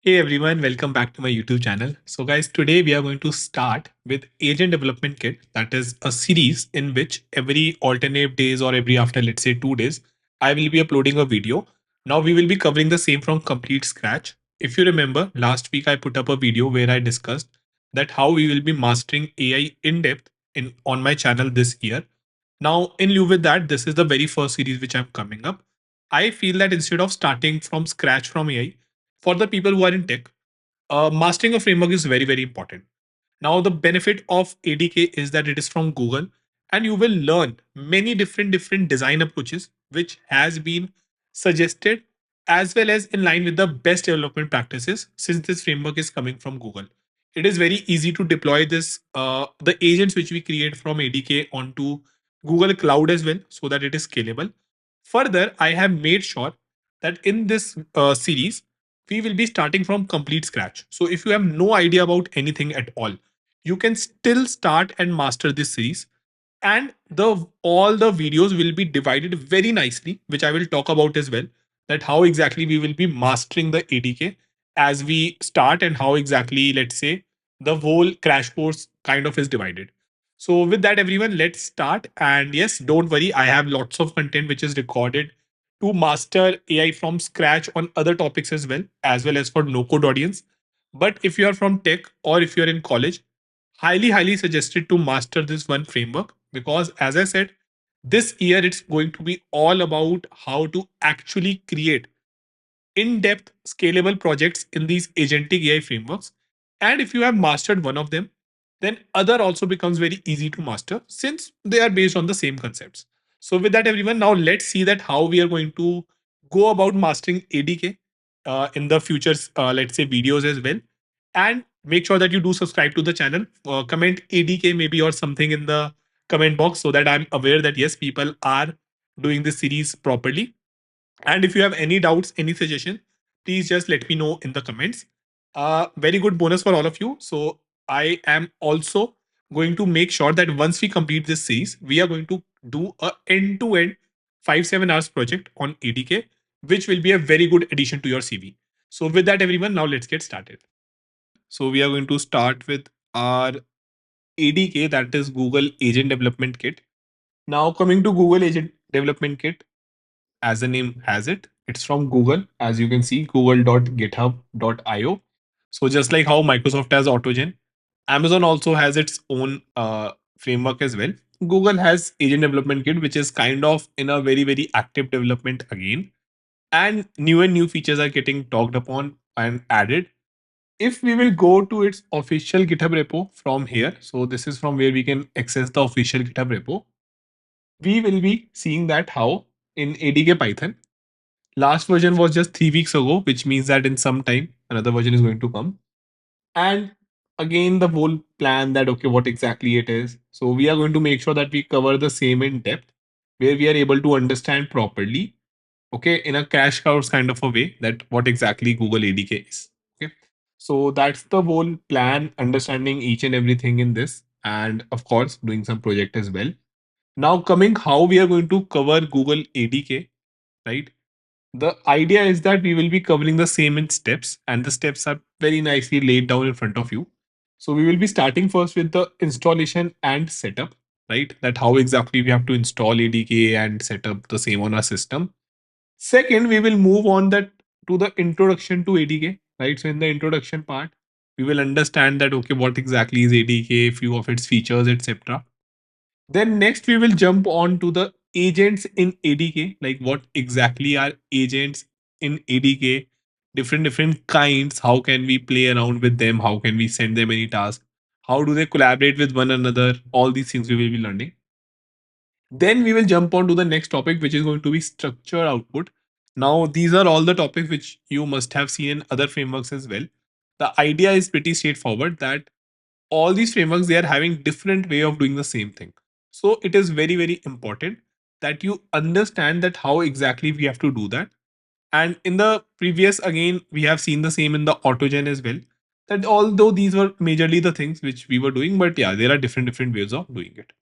Hey everyone, welcome back to my YouTube channel. So guys, today we are going to start with Agent Development Kit. That is a series in which every alternate days or every after let's say 2 days, I will be uploading a video. Now we will be covering the same from complete scratch. If you remember, last week I put up a video where I discussed that how we will be mastering AI in depth in on my channel this year. Now, in lieu with that, this is the very first series which I'm coming up. I feel that instead of starting from scratch from AI, for the people who are in tech, mastering a framework is very, very important. Now, the benefit of ADK is that it is from Google, and you will learn many different design approaches, which has been suggested as well as in line with the best development practices since this framework is coming from Google. It is very easy to deploy this, the agents which we create from ADK onto Google Cloud as well, so that it is scalable. Further, I have made sure that in this series, we will be starting from complete scratch. So if you have no idea about anything at all, you can still start and master this series. And the all the videos will be divided very nicely, which I will talk about as well. That how exactly we will be mastering the ADK as we start, and how exactly, let's say, the whole crash course kind of is divided. So with that, everyone, let's start. And yes, don't worry, I have lots of content which is recorded to master AI from scratch on other topics as well as for no code audience. But if you are from tech or if you're in college, highly suggested to master this one framework, because as I said, this year it's going to be all about how to actually create in-depth scalable projects in these agentic AI frameworks. And if you have mastered one of them, then other also becomes very easy to master since they are based on the same concepts. So with that, everyone, now let's see that how we are going to go about mastering ADK in the future, let's say, videos as well. And make sure that you do subscribe to the channel, comment ADK maybe or something in the comment box, so that I'm aware that yes, people are doing this series properly. And if you have any doubts, any suggestion, please just let me know in the comments. Very good bonus for all of you. So I am also going to make sure that once we complete this series, we are going to do a end-to-end 5-7 hours project on ADK, which will be a very good addition to your CV. So with that, everyone, now let's get started. So we are going to start with our ADK, that is Google Agent Development Kit. Now coming to Google Agent Development Kit, as the name has it, it's from Google. As you can see, google.github.io. So just like how Microsoft has AutoGen, Amazon also has its own framework as well. Google has Agent Development Kit, which is kind of in a very active development again. And new features are getting talked upon and added. If we will go to its official GitHub repo from here, so this is from where we can access the official GitHub repo, we will be seeing that how in ADK Python, last version was just 3 weeks ago, which means that in some time another version is going to come. And again, the whole plan that okay, what exactly it is. So we are going to make sure that we cover the same in depth, where we are able to understand properly, okay, in a crash course kind of a way, that what exactly Google ADK is. Okay. So that's the whole plan, understanding each and everything in this, and of course, doing some project as well. Now, coming how we are going to cover Google ADK, right? The idea is that we will be covering the same in steps, and the steps are very nicely laid down in front of you. So we will be starting first with the installation and setup, right? That how exactly we have to install ADK and set up the same on our system. Second, we will move on that to the introduction to ADK, right? So in the introduction part, we will understand that okay, what exactly is ADK, few of its features, etc. Then next we will jump on to the agents in ADK, like what exactly are agents in ADK, different kinds, how can we play around with them, how can we send them any task, how do they collaborate with one another, all these things we will be learning. Then we will jump on to the next topic, which is going to be structure output. Now these are all the topics which you must have seen in other frameworks as well. The idea is pretty straightforward, that all these frameworks, they are having different way of doing the same thing. So it is very important that you understand that how exactly we have to do that. And in the previous, again, we have seen the same in the autogen as well, that although these were majorly the things which we were doing, but yeah, there are different ways of doing it.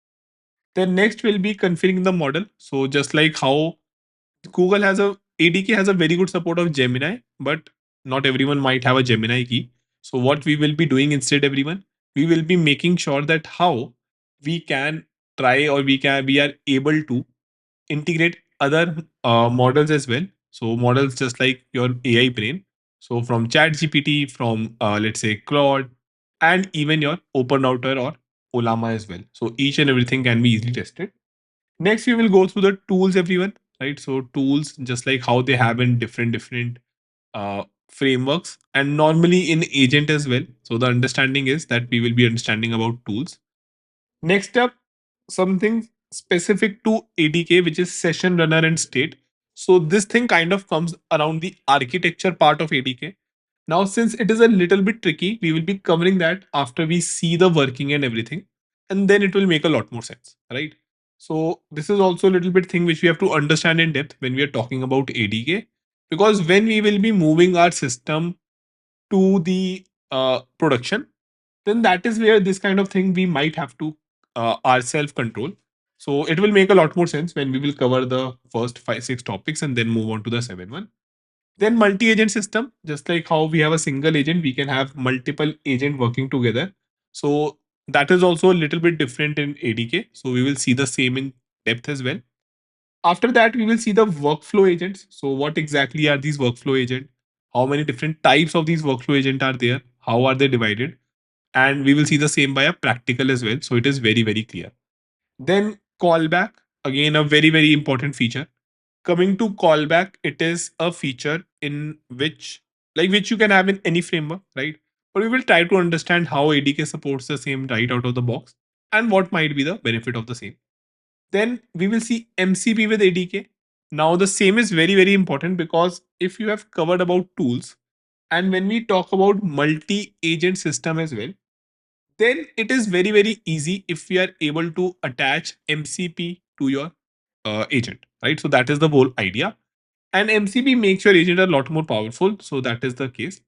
Then next will be configuring the model. So just like how Google has a ADK has a very good support of Gemini, but not everyone might have a Gemini key. So what we will be doing instead, everyone, we will be making sure that how we can try, or we are able to integrate other models as well. So models just like your AI brain. So from ChatGPT, from let's say Claude, and even your Open Router or Olama as well. So each and everything can be easily tested. Next, we will go through the tools, everyone. Right. So tools, just like how they have in different frameworks, and normally in agent as well. So the understanding is that we will be understanding about tools. Next up, something specific to ADK, which is session runner and state. So this thing kind of comes around the architecture part of ADK. Now, since it is a little bit tricky, we will be covering that after we see the working and everything, and then it will make a lot more sense, right? So this is also a little bit thing which we have to understand in depth when we are talking about ADK, because when we will be moving our system to the production, then that is where this kind of thing we might have to our self control. So it will make a lot more sense when we will cover the first 5 6 topics and then move on to the seventh one. Then multi-agent system, just like how we have a single agent, we can have multiple agent working together. So that is also a little bit different in ADK. So we will see the same in depth as well. After that, we will see the workflow agents. So what exactly are these workflow agents? How many different types of these workflow agent are there? How are they divided? And we will see the same by a practical as well. So it is very clear. Then callback, again a very important feature. Coming to callback, it is a feature in which you can have in any framework, right? But we will try to understand how ADK supports the same right out of the box and what might be the benefit of the same. Then we will see MCP with ADK. Now the same is very important, because if you have covered about tools, and when we talk about multi-agent system as well, then it is very easy if we are able to attach MCP to your agent, right? So that is the whole idea. And MCP makes your agent a lot more powerful. So that is the case.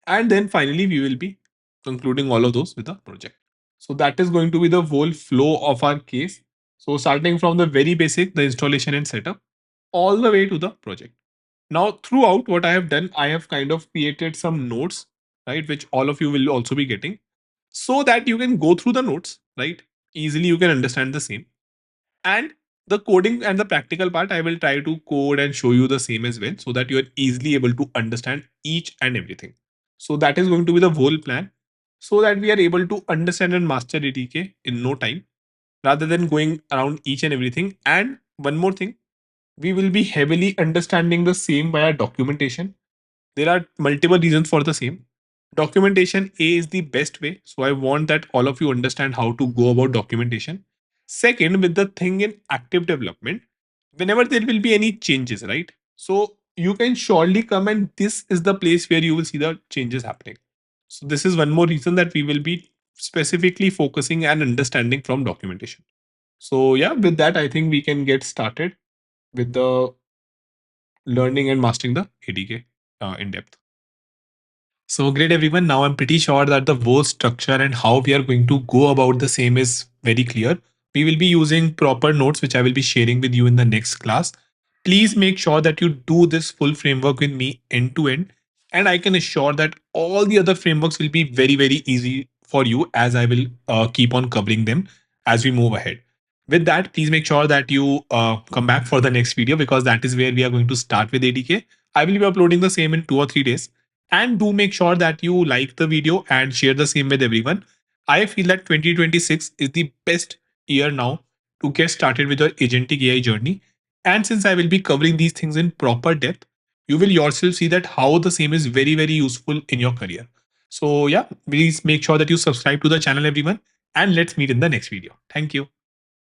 And then finally, we will be concluding all of those with a project. So that is going to be the whole flow of our case. So starting from the very basic, the installation and setup, all the way to the project. Now, throughout what I have done, I have kind of created some notes, right, which all of you will also be getting, so that you can go through the notes, right? Easily you can understand the same. And the coding and the practical part, I will try to code and show you the same as well, so that you are easily able to understand each and everything. So that is going to be the whole plan, so that we are able to understand and master ATK in no time, rather than going around each and everything. And one more thing, we will be heavily understanding the same via documentation. There are multiple reasons for the same. Documentation A is the best way. So I want that all of you understand how to go about documentation. Second, with the thing in active development, whenever there will be any changes, right? So you can surely come, and this is the place where you will see the changes happening. So this is one more reason that we will be specifically focusing and understanding from documentation. So yeah, with that, I think we can get started with the learning and mastering the ADK in depth. So great, everyone. Now I'm pretty sure that the whole structure and how we are going to go about the same is very clear. We will be using proper notes, which I will be sharing with you in the next class. Please make sure that you do this full framework with me end to end. And I can assure that all the other frameworks will be very easy for you, as I will keep on covering them as we move ahead. With that, please make sure that you come back for the next video, because that is where we are going to start with ADK. I will be uploading the same in 2 or 3 days. And do make sure that you like the video and share the same with everyone. I feel that 2026 is the best year now to get started with your agentic AI journey. And since I will be covering these things in proper depth, you will yourself see that how the same is very useful in your career. So yeah, please make sure that you subscribe to the channel, everyone, and let's meet in the next video. Thank you.